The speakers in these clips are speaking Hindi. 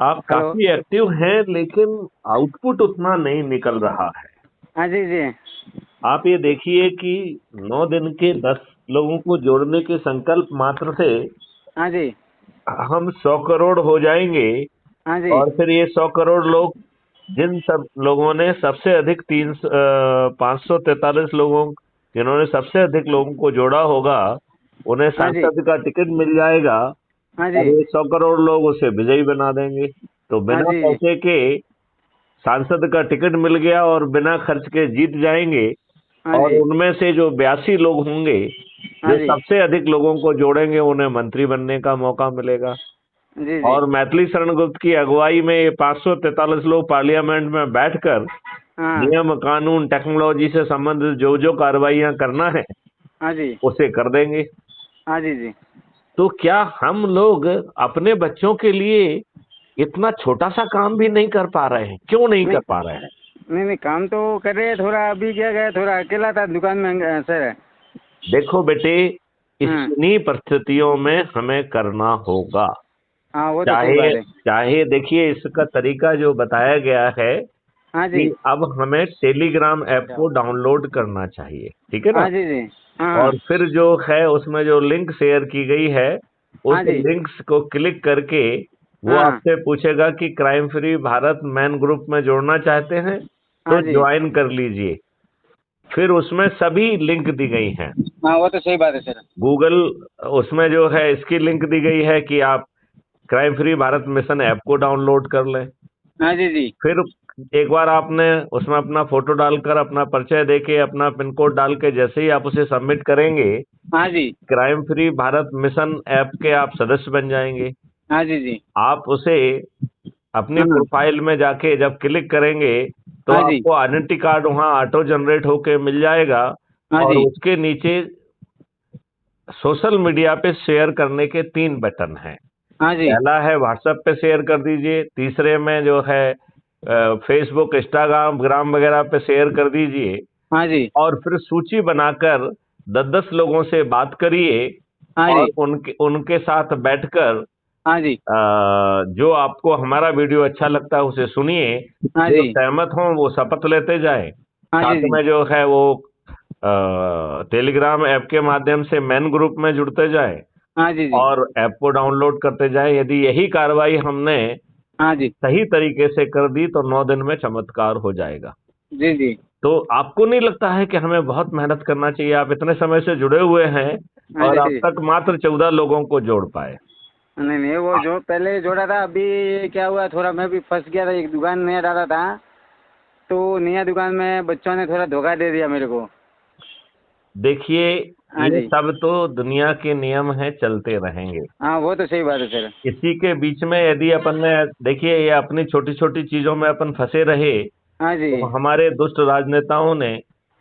आप हेलो। काफी एक्टिव हैं लेकिन आउटपुट उतना नहीं निकल रहा है। हाँ जी जी। आप ये देखिए कि 9 दिन के 10 लोगों को जोड़ने के संकल्प मात्र से हाँ जी। हम 100 करोड़ हो जाएंगे। हाँ जी। और फिर ये 100 करोड़ लोग, जिन सब लोगों ने सबसे अधिक 543 लोगों, जिन्होंने सबसे अधिक लोगों को जोड़ा होगा, उन्हें हाँ जी। सांसद का टिकट मिल जाएगा। हाँ और जी। ये 100 करोड़ लोग उसे विजयी बना देंगे। तो हाँ बिना जी जी। पैसे के सांसद का टिकट मिल गया और बिना खर्च के जीत जाएंगे। हाँ और जी। उनमें से जो 82 लोग होंगे, हाँ जो जी सबसे अधिक लोगों को जोड़ेंगे, उन्हें मंत्री बनने का मौका मिलेगा। जी जी। और मैथिली शरण गुप्त की अगुवाई में ये 543 लोग पार्लियामेंट में बैठकर हाँ। नियम कानून टेक्नोलॉजी से संबंधित जो जो कार्रवाइयां करना है हाँ जी। उसे कर देंगे। हाँ जी जी। तो क्या हम लोग अपने बच्चों के लिए इतना छोटा सा काम भी नहीं कर पा रहे हैं? क्यों नहीं नहीं कर पा रहे हैं? नहीं नहीं, काम तो कर रहे हैं। थोड़ा अभी क्या गया, थोड़ा अकेला था दुकान में सर। देखो बेटे, हाँ। इन्हीं परिस्थितियों में हमें करना होगा। हाँ वो तो सही चाहे बात है। चाहे देखिए, इसका तरीका जो बताया गया है हाँ कि जी। अब हमें टेलीग्राम ऐप को डाउनलोड करना चाहिए, ठीक है ना? हाँ जी जी। हाँ हाँ। और फिर जो है उसमें जो लिंक शेयर की गई है, उस हाँ जी। लिंक्स को क्लिक करके वो हाँ। आपसे पूछेगा कि crime free Bharat man group में जोड़ना चाहते हैं हाँ तो जी। ज्वाइन कर लीजिए। फिर उसमें सभी लिंक दी गई हैं। हाँ वो तो सही बात है सर। गूगल, उसमें जो है इसकी लिंक दी गई है कि आप crime free Bharat mission app को डाउनलोड कर लें। हाँ जी जी। फिर एक बार आपने उसमें अपना फोटो डालकर, अपना परिचय देके, अपना पिन कोड डाल के जैसे ही आप उसे सबमिट करेंगे, हाँ जी। Crime free Bharat mission app के आप सदस्य बन जाएंगे। हाँ जी जी। आप उसे अपनी हाँ। प्रोफाइल में जाके जब क्लिक करेंगे तो हाँ जी। आपको आइडेंटिटी कार्ड वहां ऑटो जनरेट होके मिल जाएगा। हाँ और जी। उसके नीचे सोशल मीडिया पे शेयर करने के 3 बटन हैं। हाँ जी। पहला है व्हाट्सएप पे शेयर कर दीजिए, तीसरे में जो है फेसबुक, इंस्टाग्राम, ग्राम वगैरह पे शेयर कर दीजिए। हाँ जी। और फिर सूची बनाकर 10-10 लोगों से बात करिए। हाँ और जी। उनके उनके साथ बैठकर हाँ जी। जो आपको हमारा वीडियो अच्छा लगता है उसे सुनिए। हाँ जो जी। सहमत हों वो शपथ लेते जाएं। हाँ जी साथ जी। में जो है वो टेलीग्राम ऐप के माध्यम से मैन ग्रुप में जुड़ते जाएं हाँ जी जी। और ऐप को डाउनलोड करते जाएं। यदि यही कार्रवाई हमने हाँ जी सही तरीके से कर दी तो 9 दिन में चमत्कार हो जाएगा। जी जी। तो आपको नहीं लगता है कि हमें बहुत मेहनत करना चाहिए? आप इतने समय से जुड़े हुए हैं हाँ और जी अब जी। तक मात्र 14 लोगों को जोड़ पाए। नहीं नहीं, वो जो पहले जोड़ा था, अभी क्या हुआ, थोड़ा मैं भी फंस गया था। एक दुकान नया डाला था, तो नया दुकान में बच्चों ने थोड़ा धोखा दे दिया मेरे को। देखिए, हाँ ये जी। सब तो दुनिया के नियम हैं, चलते रहेंगे। हाँ वो तो सही बात है सर। इसी के बीच में यदि अपन ने, देखिए, ये अपनी छोटी छोटी चीजों में अपन फंसे रहे हाँ जी। तो हमारे दुष्ट राजनेताओं ने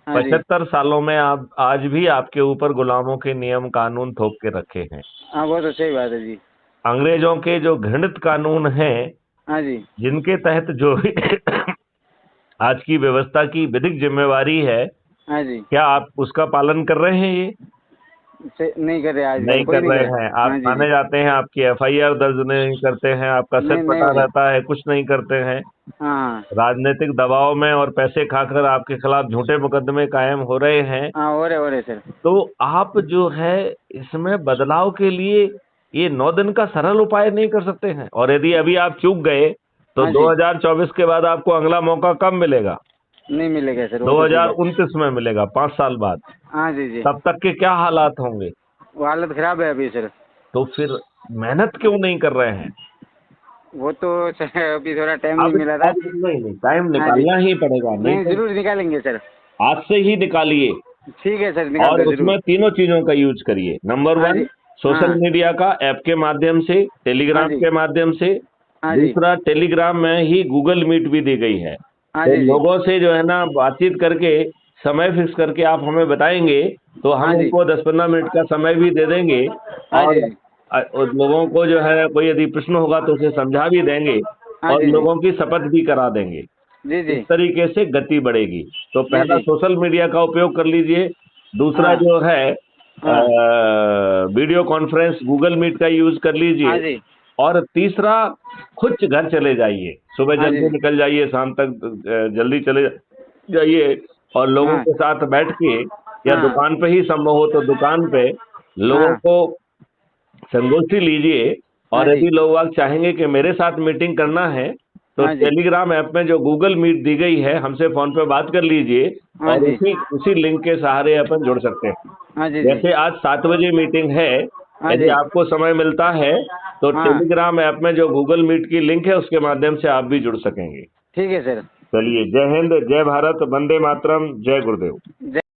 हाँ जी। 75 सालों में आप आज भी आपके ऊपर गुलामों के नियम कानून थोप के रखे हैं। हाँ वो तो सही बात है जी। अंग्रेजों के जो घृणित कानून हैं, हाँ जी। जिनके तहत जो आज की व्यवस्था की विधिक जिम्मेवारी है, हाँ जी। क्या आप उसका पालन कर रहे हैं? ये नहीं कर रहे, आजकल नहीं कोई कर नहीं रहे कर हैं। रहा। आप हाँ जी जी। थाने जाते हैं, आपकी एफआईआर दर्ज नहीं करते हैं, आपका सिर नहीं नहीं फटा हो रही। रहता है, कुछ नहीं करते हैं। हाँ राजनीतिक दबाव में और पैसे खाकर आपके खिलाफ झूठे मुकदमे कायम हो रहे हैं। हाँ, हो रहे सर। तो आप जो है इसमें बदलाव के लिए ये 9 दिन का सरल उपाय नहीं कर सकते हैं? और यदि अभी आप चूक गए तो हाँ जी। 2024 के बाद आपको अगला मौका कब मिलेगा? नहीं मिलेगा सर, वो तो सही बात। 2029 में मिलेगा, 5 साल बाद। हाँ जी जी। तब तक के क्या हालात होंगे? वो हालत खराब है अभी सर। तो फिर मेहनत क्यों नहीं कर रहे हैं? वो तो सर अभी थोड़ा टाइम नहीं अब मिला था। अब नहीं नहीं, टाइम हाँ जी। निकालना ही पड़ेगा, नहीं नहीं, तो जरूर निकालेंगे सर। आज से ही निकालिए। ठीक है सर, निकाल और दो जरूर। उसमें तीनों चीजों का यूज करिए। नंबर हाँ वन, जी। सोशल हाँ। मीडिया का ऐप के माध्यम से, हाँ टेलीग्राम जी। के माध्यम से। हाँ जी। दूसरा, टेलीग्राम में ही गूगल मीट भी दी गई है। हाँ तो जी जी। लोगों से जो है ना बातचीत करके, समय फिक्स करके आप हमें बताएंगे तो हम हाँ जी। उनको 10-15 मिनट का समय भी दे देंगे। हाँ जी और जी। उस लोगों को जो है कोई यदि प्रश्न होगा तो उसे समझा भी देंगे। हाँ और जी जी। लोगों की शपथ भी करा देंगे। जी इस जी। तरीके से गति बढ़ेगी। तो जी पहला जी। सोशल मीडिया का उपयोग कर लीजिए। दूसरा हाँ। जो है हाँ। वीडियो कॉन्फ्रेंस गूगल मीट का यूज कर हाँ लीजिए। जी। और तीसरा, खुद घर चले जाइए, सुबह हाँ जल्दी जी। निकल जाइए, शाम तक जल्दी चले जाइए, और लोगों हाँ के साथ बैठ के, या हाँ दुकान पे ही संभव हो तो दुकान पे लोगों हाँ को संगोष्ठी लीजिए। हाँ और जी। यदि लोग आप चाहेंगे कि मेरे साथ मीटिंग करना है, तो हाँ जी। टेलीग्राम ऐप में जो गूगल मीट दी गई है, हमसे फोन पे बात कर लीजिए, हाँ और जी। उसी उसी लिंक के सहारे अपन जुड़ सकते हैं। हाँ जी जी। जैसे आज 7 बजे मीटिंग है, हाँ यदि जी। आपको समय मिलता है तो हाँ टेलीग्राम ऐप में जो गूगल मीट की लिंक है उसके माध्यम से आप भी जुड़ सकेंगे। ठीक है सर। चलिए, जय हिंद, जय भारत, वंदे मातरम, जय गुरुदेव। जय